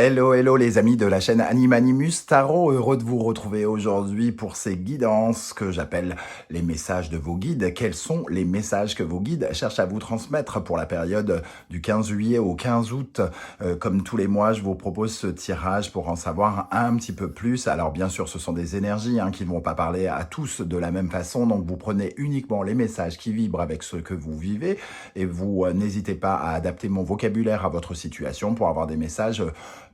Hello, hello les amis de la chaîne Animanimus Tarot, heureux de vous retrouver aujourd'hui pour ces guidances que j'appelle les messages de vos guides. Quels sont les messages que vos guides cherchent à vous transmettre pour la période du 15 juillet au 15 août? Comme tous les mois, je vous propose ce tirage pour en savoir un petit peu plus. Alors bien sûr, ce sont des énergies qui ne vont pas parler à tous de la même façon, donc vous prenez uniquement les messages qui vibrent avec ce que vous vivez et vous n'hésitez pas à adapter mon vocabulaire à votre situation pour avoir des messages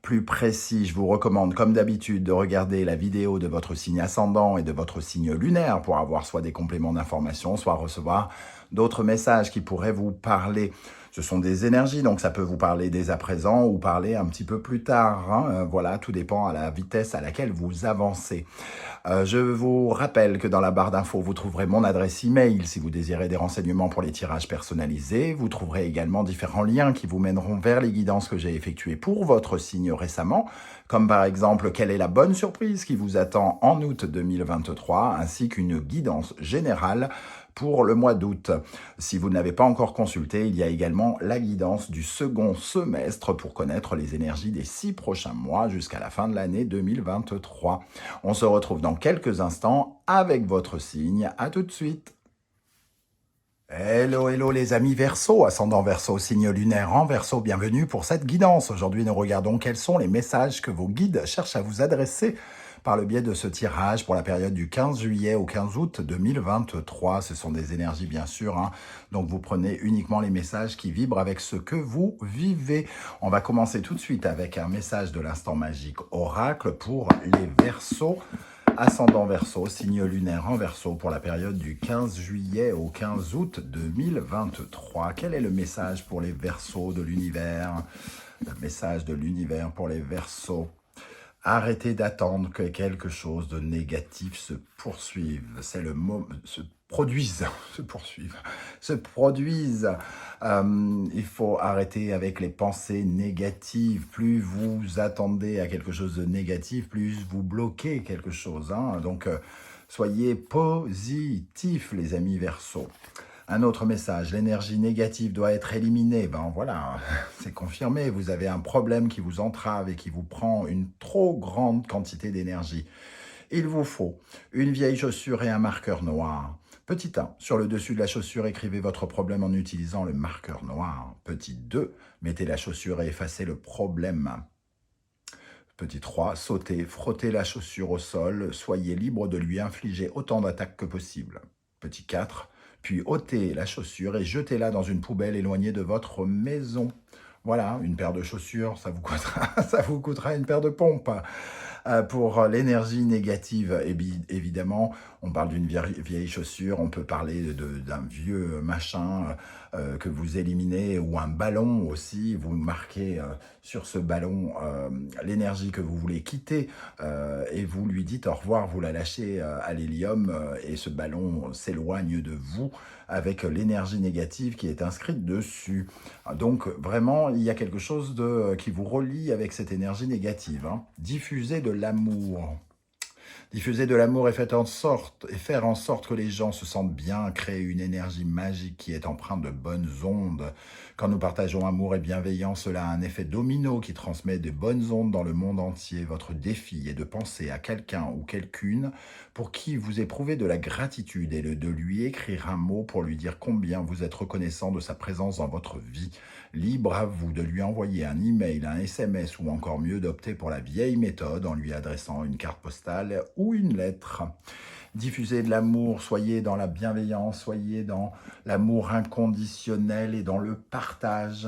plus précis. Je vous recommande, comme d'habitude, de regarder la vidéo de votre signe ascendant et de votre signe lunaire pour avoir soit des compléments d'information, soit recevoir d'autres messages qui pourraient vous parler. Ce sont des énergies, donc ça peut vous parler dès à présent ou parler un petit peu plus tard. Voilà, tout dépend à la vitesse à laquelle vous avancez. Je vous rappelle que dans la barre d'infos, vous trouverez mon adresse email si vous désirez des renseignements pour les tirages personnalisés. Vous trouverez également différents liens qui vous mèneront vers les guidances que j'ai effectuées pour votre signe récemment, comme par exemple quelle est la bonne surprise qui vous attend en août 2023, ainsi qu'une guidance générale pour le mois d'août. Si vous n'avez pas encore consulté, il y a également la guidance du second semestre pour connaître les énergies des 6 prochains mois jusqu'à la fin de l'année 2023. On se retrouve dans quelques instants avec votre signe. À tout de suite. Hello, hello les amis Verseau, ascendant Verseau, signe lunaire en Verseau, bienvenue pour cette guidance. Aujourd'hui, nous regardons quels sont les messages que vos guides cherchent à vous adresser par le biais de ce tirage pour la période du 15 juillet au 15 août 2023. Ce sont des énergies bien sûr, donc vous prenez uniquement les messages qui vibrent avec ce que vous vivez. On va commencer tout de suite avec un message de l'instant magique oracle pour les Verseaux. Ascendant Verseau, signe lunaire en Verseau pour la période du 15 juillet au 15 août 2023. Quel est le message pour les Verseaux de l'univers? Le message de l'univers pour les Verseaux. Arrêtez d'attendre que quelque chose de négatif se poursuive. C'est le mot, se produise. Il faut arrêter avec les pensées négatives. Plus vous attendez à quelque chose de négatif, plus vous bloquez quelque chose. Donc, soyez positifs, les amis Verseaux. Un autre message, l'énergie négative doit être éliminée. Ben voilà, c'est confirmé, vous avez un problème qui vous entrave et qui vous prend une trop grande quantité d'énergie. Il vous faut une vieille chaussure et un marqueur noir. Petit 1, sur le dessus de la chaussure, écrivez votre problème en utilisant le marqueur noir. Petit 2, mettez la chaussure et effacez le problème. Petit 3, sautez, frottez la chaussure au sol, soyez libre de lui infliger autant d'attaques que possible. Petit 4, puis ôtez la chaussure et jetez-la dans une poubelle éloignée de votre maison. Voilà, une paire de chaussures, ça vous coûtera une paire de pompes. Pour l'énergie négative, évidemment, on parle d'une vieille chaussure, on peut parler d'un vieux machin que vous éliminez, ou un ballon aussi, vous marquez sur ce ballon l'énergie que vous voulez quitter et vous lui dites au revoir, vous la lâchez à l'hélium et ce ballon s'éloigne de vous avec l'énergie négative qui est inscrite dessus. Donc vraiment, il y a quelque chose qui vous relie avec cette énergie négative. Diffusez de l'amour. Diffuser de l'amour et faire en sorte que les gens se sentent bien, créer une énergie magique qui est empreinte de bonnes ondes. Quand nous partageons amour et bienveillance, cela a un effet domino qui transmet de bonnes ondes dans le monde entier. Votre défi est de penser à quelqu'un ou quelqu'une pour qui vous éprouvez de la gratitude et de lui écrire un mot pour lui dire combien vous êtes reconnaissant de sa présence dans votre vie. Libre à vous de lui envoyer un email, un SMS ou encore mieux d'opter pour la vieille méthode en lui adressant une carte postale ou une lettre. Diffusez de l'amour, soyez dans la bienveillance, soyez dans l'amour inconditionnel et dans le partage.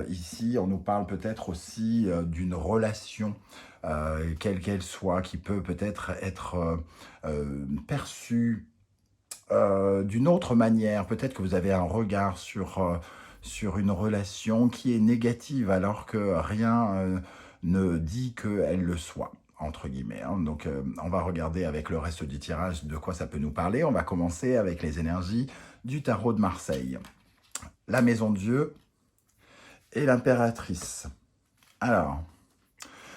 Ici, on nous parle peut-être aussi d'une relation, quelle qu'elle soit, qui peut peut-être être perçue d'une autre manière. Peut-être que vous avez un regard sur une relation qui est négative alors que rien ne dit qu'elle le soit, entre guillemets. Donc, on va regarder avec le reste du tirage de quoi ça peut nous parler. On va commencer avec les énergies du tarot de Marseille. La Maison de Dieu et l'Impératrice. Alors,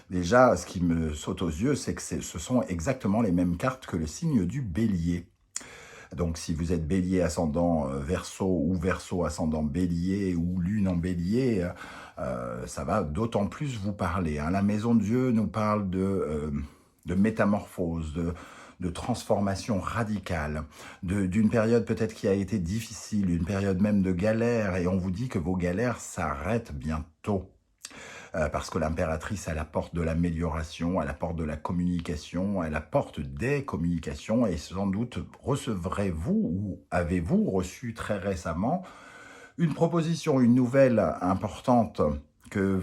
déjà, ce qui me saute aux yeux, c'est que ce sont exactement les mêmes cartes que le signe du Bélier. Donc si vous êtes bélier ascendant Verseau ou Verseau ascendant bélier ou lune en bélier, ça va d'autant plus vous parler, hein. La maison de Dieu nous parle de métamorphose, de transformation radicale, d'une période peut-être qui a été difficile, une période même de galère, et on vous dit que vos galères s'arrêtent bientôt. Parce que l'impératrice, elle apporte de l'amélioration, elle apporte de la communication, elle apporte des communications, et sans doute recevrez-vous ou avez-vous reçu très récemment une proposition, une nouvelle importante que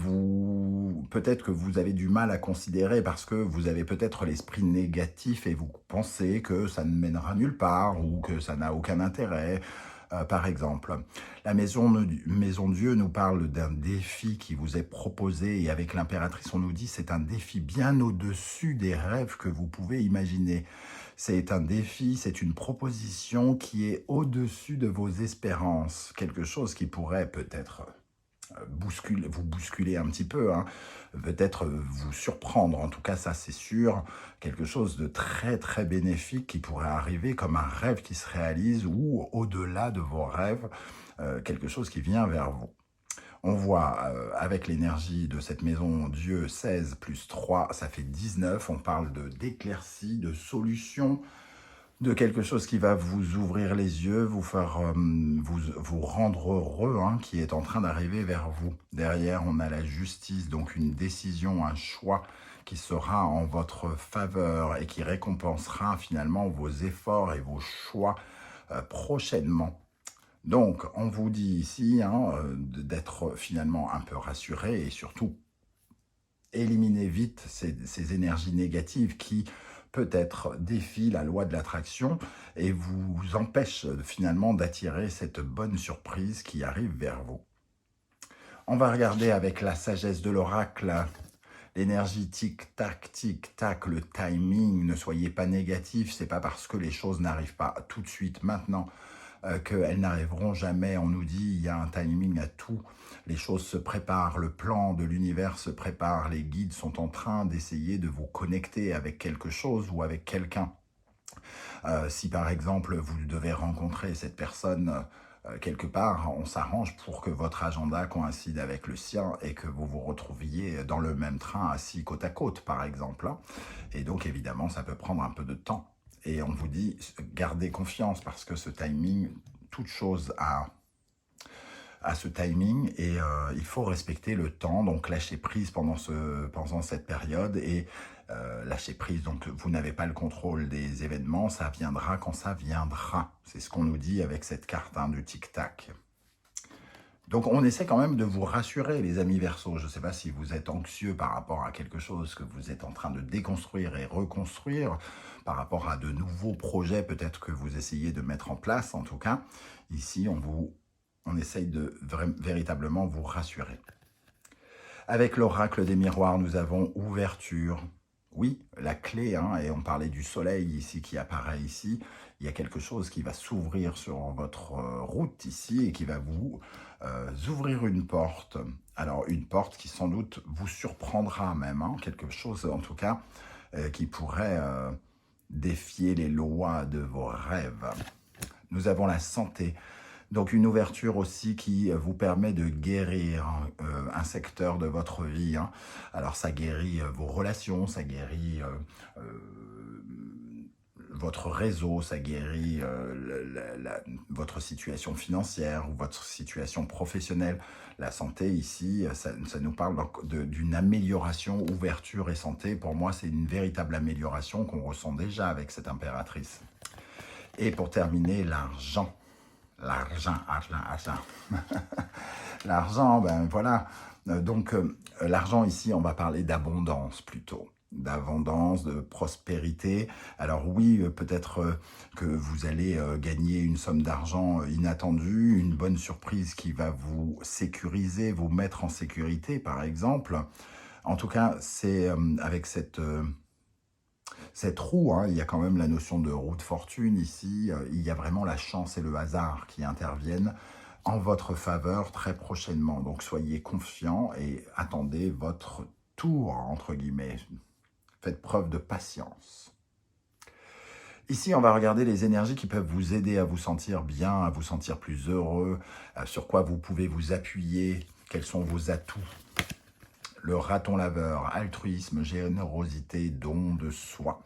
peut-être que vous avez du mal à considérer parce que vous avez peut-être l'esprit négatif et vous pensez que ça ne mènera nulle part ou que ça n'a aucun intérêt. Par exemple, la maison Dieu nous parle d'un défi qui vous est proposé, et avec l'impératrice, on nous dit c'est un défi bien au-dessus des rêves que vous pouvez imaginer. C'est un défi, c'est une proposition qui est au-dessus de vos espérances, quelque chose qui pourrait peut-être vous bousculer un petit peu, hein, peut-être vous surprendre, en tout cas ça c'est sûr, quelque chose de très très bénéfique qui pourrait arriver comme un rêve qui se réalise ou au-delà de vos rêves, quelque chose qui vient vers vous. On voit avec l'énergie de cette maison Dieu 16 plus 3, ça fait 19, on parle d'éclaircie, de solution, de quelque chose qui va vous ouvrir les yeux, vous faire vous rendre heureux, hein, qui est en train d'arriver vers vous. Derrière, on a la justice, donc une décision, un choix qui sera en votre faveur et qui récompensera finalement vos efforts et vos choix prochainement. Donc, on vous dit ici hein, d'être finalement un peu rassuré et surtout éliminer vite ces énergies négatives qui peut-être défient la loi de l'attraction et vous empêchent finalement d'attirer cette bonne surprise qui arrive vers vous. On va regarder avec la sagesse de l'oracle, l'énergie tic-tac, le timing. Ne soyez pas négatif, c'est pas parce que les choses n'arrivent pas tout de suite maintenant qu'elles n'arriveront jamais. On nous dit il y a un timing à tout. Les choses se préparent, le plan de l'univers se prépare, les guides sont en train d'essayer de vous connecter avec quelque chose ou avec quelqu'un. Si par exemple vous devez rencontrer cette personne quelque part, on s'arrange pour que votre agenda coïncide avec le sien et que vous vous retrouviez dans le même train assis côte à côte par exemple. Et donc évidemment ça peut prendre un peu de temps. Et on vous dit, gardez confiance parce que ce timing, toute chose a ce timing et il faut respecter le temps, donc lâcher prise pendant cette période et lâcher prise, donc vous n'avez pas le contrôle des événements, ça viendra quand ça viendra. C'est ce qu'on nous dit avec cette carte hein, du tic-tac. Donc on essaie quand même de vous rassurer les amis Verseau. Je ne sais pas si vous êtes anxieux par rapport à quelque chose que vous êtes en train de déconstruire et reconstruire, par rapport à de nouveaux projets peut-être que vous essayez de mettre en place. En tout cas, ici on essaye de véritablement vous rassurer. Avec l'oracle des miroirs, nous avons ouverture. Oui, la clé, hein, et on parlait du soleil ici qui apparaît ici. Il y a quelque chose qui va s'ouvrir sur votre route ici et qui va vous ouvrir une porte. Alors une porte qui sans doute vous surprendra même, hein, quelque chose en tout cas qui pourrait défier les lois de vos rêves. Nous avons la santé. Donc une ouverture aussi qui vous permet de guérir un secteur de votre vie. Hein. Alors ça guérit vos relations, ça guérit votre réseau, ça guérit votre situation financière ou votre situation professionnelle. La santé ici, ça nous parle d'une amélioration, ouverture et santé. Pour moi, c'est une véritable amélioration qu'on ressent déjà avec cette impératrice. Et pour terminer, l'argent. L'argent. L'argent, ben voilà. Donc, l'argent ici, on va parler d'abondance plutôt. D'abondance, de prospérité. Alors oui, peut-être que vous allez gagner une somme d'argent inattendue, une bonne surprise qui va vous sécuriser, vous mettre en sécurité, par exemple. En tout cas, c'est avec cette roue, hein, il y a quand même la notion de roue de fortune ici, il y a vraiment la chance et le hasard qui interviennent en votre faveur très prochainement. Donc soyez confiants et attendez votre tour, entre guillemets. Faites preuve de patience. Ici, on va regarder les énergies qui peuvent vous aider à vous sentir bien, à vous sentir plus heureux, sur quoi vous pouvez vous appuyer, quels sont vos atouts. Le raton laveur, altruisme, générosité, don de soi.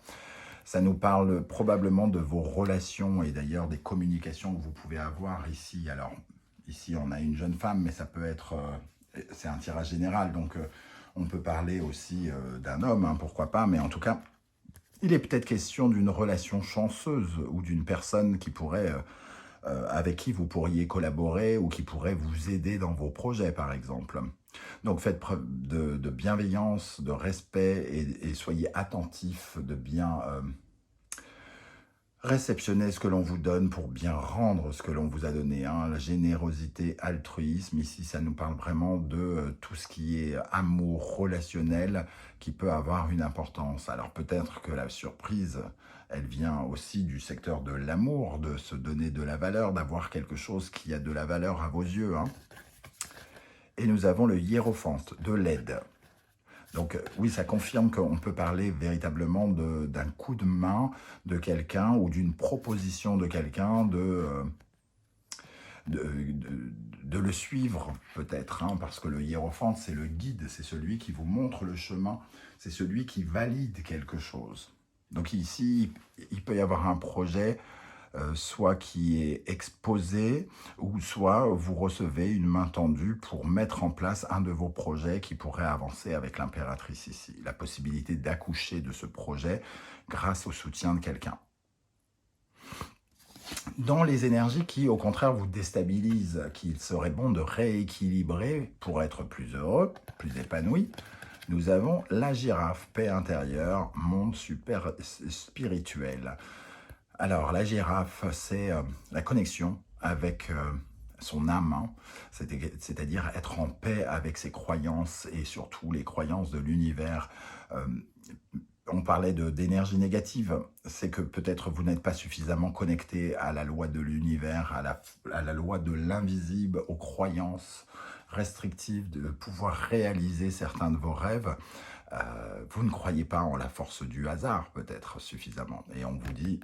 Ça nous parle probablement de vos relations et d'ailleurs des communications que vous pouvez avoir ici. Alors, ici, on a une jeune femme, mais ça peut être... c'est un tirage général, donc on peut parler aussi d'un homme, hein, pourquoi pas, mais en tout cas, il est peut-être question d'une relation chanceuse ou d'une personne qui pourrait, avec qui vous pourriez collaborer ou qui pourrait vous aider dans vos projets, par exemple. Donc faites preuve de bienveillance, de respect et soyez attentifs de bien réceptionner ce que l'on vous donne pour bien rendre ce que l'on vous a donné. Hein. La générosité, altruisme, ici ça nous parle vraiment de tout ce qui est amour relationnel qui peut avoir une importance. Alors peut-être que la surprise, elle vient aussi du secteur de l'amour, de se donner de la valeur, d'avoir quelque chose qui a de la valeur à vos yeux. Hein. Et nous avons le hiérophant, de l'aide. Donc oui, ça confirme qu'on peut parler véritablement d'un coup de main de quelqu'un ou d'une proposition de quelqu'un de le suivre peut-être, hein, parce que le hiérophante, c'est le guide, c'est celui qui vous montre le chemin, c'est celui qui valide quelque chose. Donc ici, il peut y avoir un projet soit qui est exposé, ou soit vous recevez une main tendue pour mettre en place un de vos projets qui pourrait avancer avec l'impératrice ici. La possibilité d'accoucher de ce projet grâce au soutien de quelqu'un. Dans les énergies qui, au contraire, vous déstabilisent, qu'il serait bon de rééquilibrer pour être plus heureux, plus épanoui, nous avons la girafe, paix intérieure, monde super spirituel. Alors, la girafe, c'est la connexion avec son âme, hein, c'est-à-dire être en paix avec ses croyances et surtout les croyances de l'univers. On parlait d'énergie négative, c'est que peut-être vous n'êtes pas suffisamment connecté à la loi de l'univers, à la loi de l'invisible, aux croyances restrictives de pouvoir réaliser certains de vos rêves. Vous ne croyez pas en la force du hasard, peut-être suffisamment. Et on vous dit...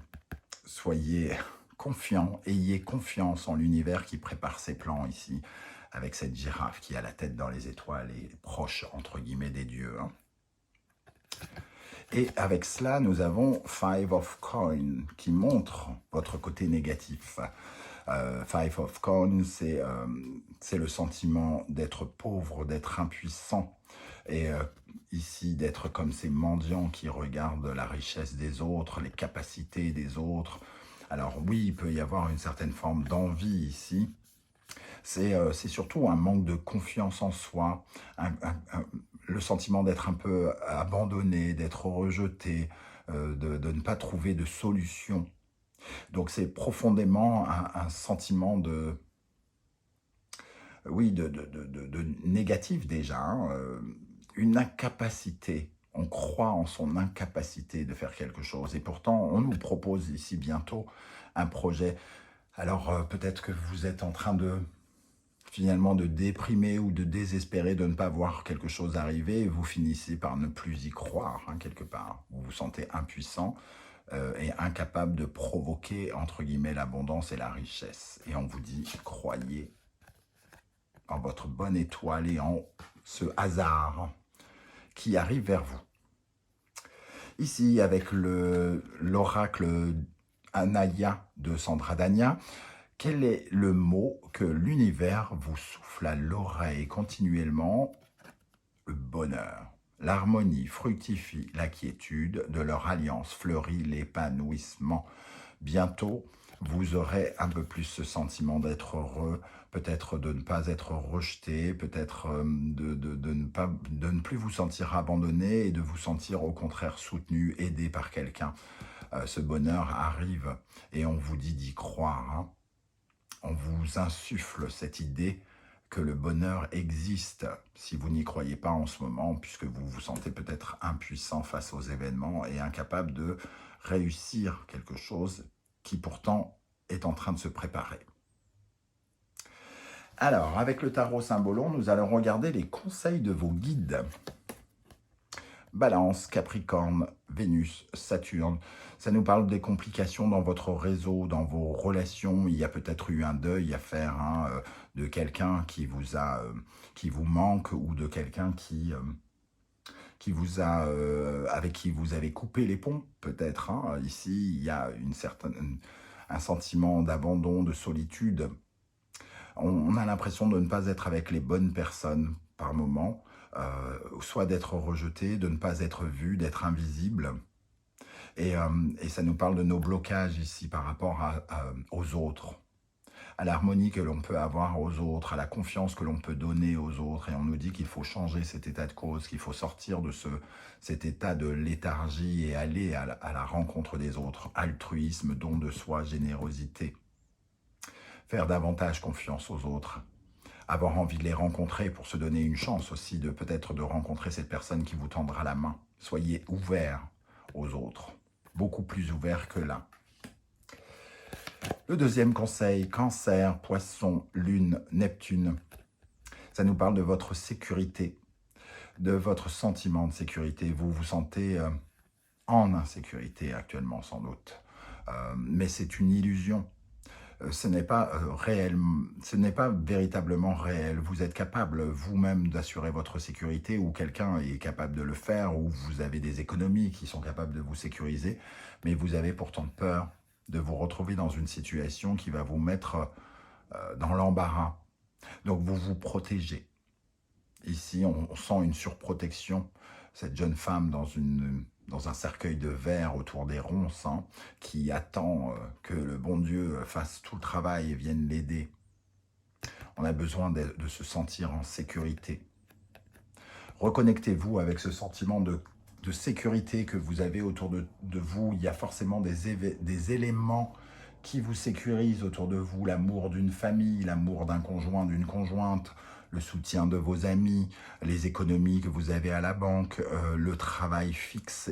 Soyez confiants, ayez confiance en l'univers qui prépare ses plans ici, avec cette girafe qui a la tête dans les étoiles et proche, entre guillemets, des dieux. Hein. Et avec cela, nous avons Five of Coins, qui montre votre côté négatif. Five of Coins, c'est le sentiment d'être pauvre, d'être impuissant, et ici d'être comme ces mendiants qui regardent la richesse des autres, les capacités des autres. Alors oui, il peut y avoir une certaine forme d'envie ici. C'est surtout un manque de confiance en soi, le sentiment d'être un peu abandonné, d'être rejeté, de ne pas trouver de solution. Donc c'est profondément un sentiment de... Oui, de négatif déjà, hein, une incapacité. On croit en son incapacité de faire quelque chose. Et pourtant, on nous propose ici bientôt un projet. Alors peut-être que vous êtes en train de finalement de déprimer ou de désespérer de ne pas voir quelque chose arriver et vous finissez par ne plus y croire, hein, quelque part. Vous vous sentez impuissant et incapable de provoquer, entre guillemets, l'abondance et la richesse. Et on vous dit, croyez en votre bonne étoile et en ce hasard qui arrive vers vous. Ici, avec l'oracle Anaya de Sandra Dania, quel est le mot que l'univers vous souffle à l'oreille continuellement? Le bonheur. L'harmonie fructifie la quiétude, de leur alliance fleurit l'épanouissement. Bientôt, vous aurez un peu plus ce sentiment d'être heureux, peut-être de ne pas être rejeté, peut-être de ne plus vous sentir abandonné et de vous sentir au contraire soutenu, aidé par quelqu'un. Ce bonheur arrive et on vous dit d'y croire. Hein. On vous insuffle cette idée que le bonheur existe si vous n'y croyez pas en ce moment, puisque vous vous sentez peut-être impuissant face aux événements et incapable de réussir quelque chose qui pourtant est en train de se préparer. Alors, avec le tarot Symbolon, nous allons regarder les conseils de vos guides. Balance, Capricorne, Vénus, Saturne. Ça nous parle des complications dans votre réseau, dans vos relations. Il y a peut-être eu un deuil à faire de quelqu'un qui vous manque ou de quelqu'un qui vous a, avec qui vous avez coupé les ponts, peut-être. Ici, il y a un sentiment d'abandon, de solitude. On a l'impression de ne pas être avec les bonnes personnes par moment, soit d'être rejeté, de ne pas être vu, d'être invisible. Et ça nous parle de nos blocages ici par rapport aux autres, à l'harmonie que l'on peut avoir aux autres, à la confiance que l'on peut donner aux autres. Et on nous dit qu'il faut changer cet état de cause, qu'il faut sortir de cet état de léthargie et aller à la rencontre des autres. Altruisme, don de soi, générosité. Faire davantage confiance aux autres. Avoir envie de les rencontrer pour se donner une chance aussi de peut-être de rencontrer cette personne qui vous tendra la main. Soyez ouverts aux autres, beaucoup plus ouverts que là. Le deuxième conseil, Cancer, Poisson, Lune, Neptune. Ça nous parle de votre sécurité, de votre sentiment de sécurité. Vous vous sentez en insécurité actuellement sans doute, mais c'est une illusion. Ce n'est pas réel, ce n'est pas véritablement réel. Vous êtes capable vous-même d'assurer votre sécurité ou quelqu'un est capable de le faire ou vous avez des économies qui sont capables de vous sécuriser, mais vous avez pourtant peur de vous retrouver dans une situation qui va vous mettre dans l'embarras. Donc vous vous protégez. Ici, on sent une surprotection. Cette jeune femme dans un cercueil de verre autour des ronces, qui attend que le bon Dieu fasse tout le travail et vienne l'aider. On a besoin de se sentir en sécurité. Reconnectez-vous avec ce sentiment de sécurité que vous avez autour de vous. Il y a forcément des éléments qui vous sécurisent autour de vous. L'amour d'une famille, l'amour d'un conjoint, d'une conjointe, le soutien de vos amis, les économies que vous avez à la banque, le travail fixe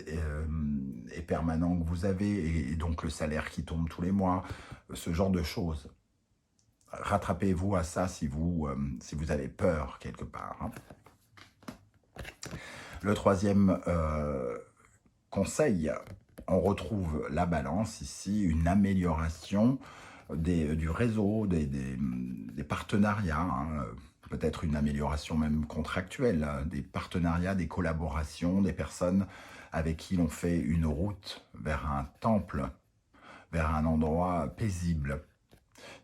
et permanent que vous avez, et donc le salaire qui tombe tous les mois, ce genre de choses. Rattrapez-vous à ça si vous avez peur quelque part. Le troisième conseil, on retrouve la balance ici, une amélioration du réseau, des partenariats, peut-être une amélioration même contractuelle, des partenariats, des collaborations, des personnes avec qui l'on fait une route vers un temple, vers un endroit paisible.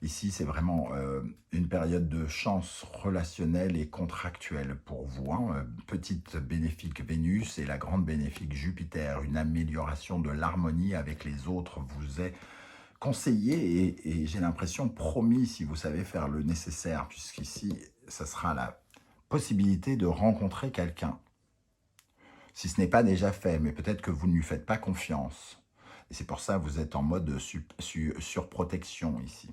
Ici, c'est vraiment une période de chance relationnelle et contractuelle pour vous. Petite bénéfique Vénus et la grande bénéfique Jupiter. Une amélioration de l'harmonie avec les autres vous est conseillée et j'ai l'impression promis si vous savez faire le nécessaire, puisqu'ici, ça sera la possibilité de rencontrer quelqu'un. Si ce n'est pas déjà fait, mais peut-être que vous ne lui faites pas confiance. Et c'est pour ça que vous êtes en mode surprotection ici.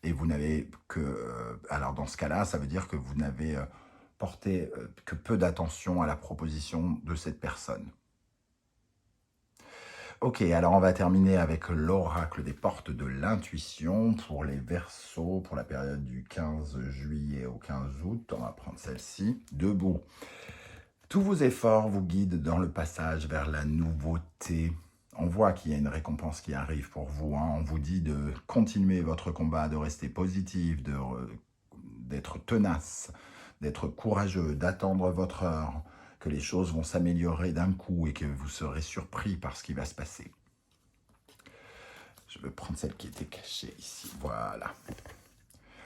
Et vous n'avez que... alors dans ce cas-là, ça veut dire que vous n'avez porté que peu d'attention à la proposition de cette personne. Ok, alors on va terminer avec l'oracle des portes de l'intuition pour les Verseaux, pour la période du 15 juillet au 15 août. On va prendre celle-ci. Debout. Tous vos efforts vous guident dans le passage vers la nouveauté. On voit qu'il y a une récompense qui arrive pour vous. On vous dit de continuer votre combat, de rester positif, d'être tenace, d'être courageux, d'attendre votre heure, que les choses vont s'améliorer d'un coup et que vous serez surpris par ce qui va se passer. Je vais prendre celle qui était cachée ici. Voilà.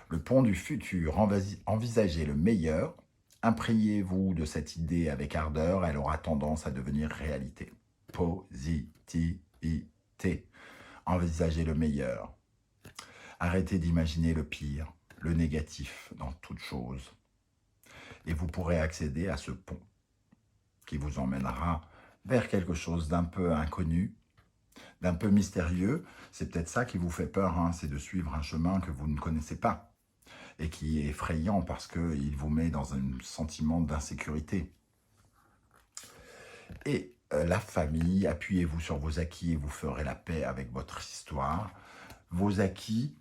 Le pont du futur. Envisagez le meilleur. Imprégnez-vous de cette idée avec ardeur. Elle aura tendance à devenir réalité. Positivité. Envisagez le meilleur. Arrêtez d'imaginer le pire, le négatif dans toute chose. Et vous pourrez accéder à ce pont qui vous emmènera vers quelque chose d'un peu inconnu, d'un peu mystérieux. C'est peut-être ça qui vous fait peur, c'est de suivre un chemin que vous ne connaissez pas et qui est effrayant parce qu'il vous met dans un sentiment d'insécurité. Et la famille, appuyez-vous sur vos acquis et vous ferez la paix avec votre histoire. Vos acquis,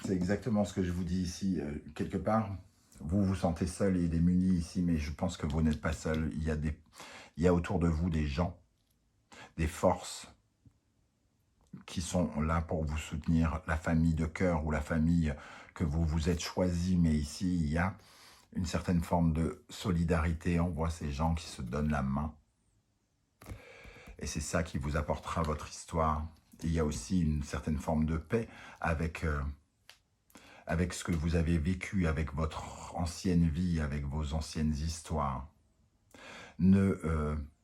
c'est exactement ce que je vous dis ici, quelque part. Vous vous sentez seul et démuni ici, mais je pense que vous n'êtes pas seul. Il y Il y a autour de vous des gens, des forces qui sont là pour vous soutenir, la famille de cœur ou la famille que vous vous êtes choisi. Mais ici, il y a une certaine forme de solidarité. On voit ces gens qui se donnent la main. Et c'est ça qui vous apportera votre histoire. Il y a aussi une certaine forme de paix avec, avec ce que vous avez vécu, avec votre ancienne vie, avec vos anciennes histoires. Ne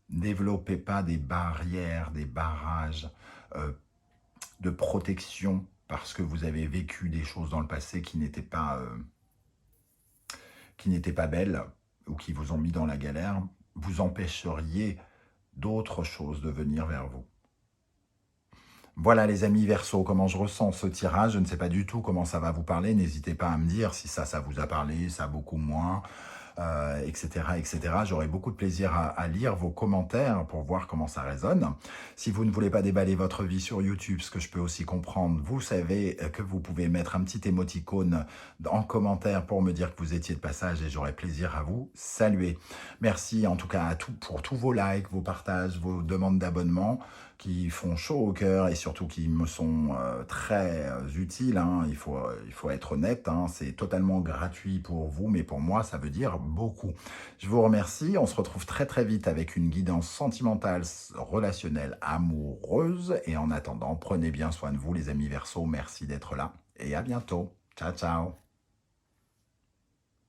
développez pas des barrières, des barrages de protection parce que vous avez vécu des choses dans le passé qui n'étaient pas belles ou qui vous ont mis dans la galère. Vous empêcheriez d'autres choses de venir vers vous. Voilà les amis Verseau, comment je ressens ce tirage. Je ne sais pas du tout comment ça va vous parler. N'hésitez pas à me dire si ça vous a parlé, ça beaucoup moins, etc. etc. J'aurai beaucoup de plaisir à lire vos commentaires pour voir comment ça résonne. Si vous ne voulez pas déballer votre vie sur YouTube, ce que je peux aussi comprendre, vous savez que vous pouvez mettre un petit émoticône en commentaire pour me dire que vous étiez de passage et j'aurai plaisir à vous saluer. Merci en tout cas pour tous vos likes, vos partages, vos demandes d'abonnement qui font chaud au cœur et surtout qui me sont très utiles. Hein. Il faut être honnête, hein. C'est totalement gratuit pour vous, mais pour moi, ça veut dire beaucoup. Je vous remercie. On se retrouve très très vite avec une guidance sentimentale, relationnelle, amoureuse. Et en attendant, prenez bien soin de vous, les amis Verseaux. Merci d'être là et à bientôt. Ciao, ciao.